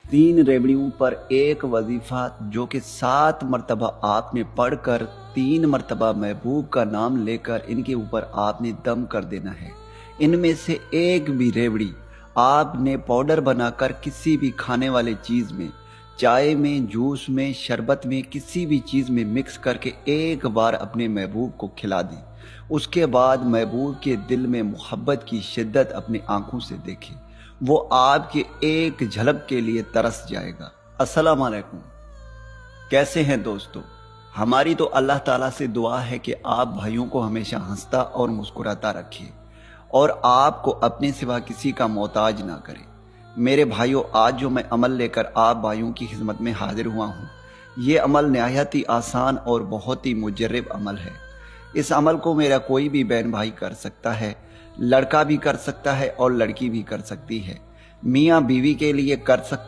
3 रेवड़ियों पर एक वजीफ़ा जो कि 7 मरतबा आपने पढ़ कर 3 मरतबा महबूब का नाम लेकर इनके ऊपर आपने दम कर देना है। इनमें से एक भी रेवड़ी आपने पाउडर बनाकर किसी भी खाने वाले चीज़ में, चाय में, जूस में, शरबत में, किसी भी चीज़ में मिक्स करके एक बार अपने महबूब को खिला दें। उसके बाद महबूब के दिल में मोहब्बत की शिद्दत अपनी आंखों से देखें। वो आपके एक झलक के लिए तरस जाएगा। अस्सलाम वालेकुम, कैसे हैं दोस्तों? हमारी तो अल्लाह ताला से दुआ है कि आप भाइयों को हमेशा हंसता और मुस्कुराता रखिए और आपको अपने सिवा किसी का मोहताज ना करे। मेरे भाइयों, आज जो मैं अमल लेकर आप भाइयों की खिदमत में हाजिर हुआ हूँ, ये अमल नहायत ही आसान और बहुत ही मुजर्रब अमल है। इस अमल को मेरा कोई भी बहन भाई कर सकता है, लड़का भी कर सकता है और लड़की भी कर सकती है, मियाँ बीवी के लिए कर सकते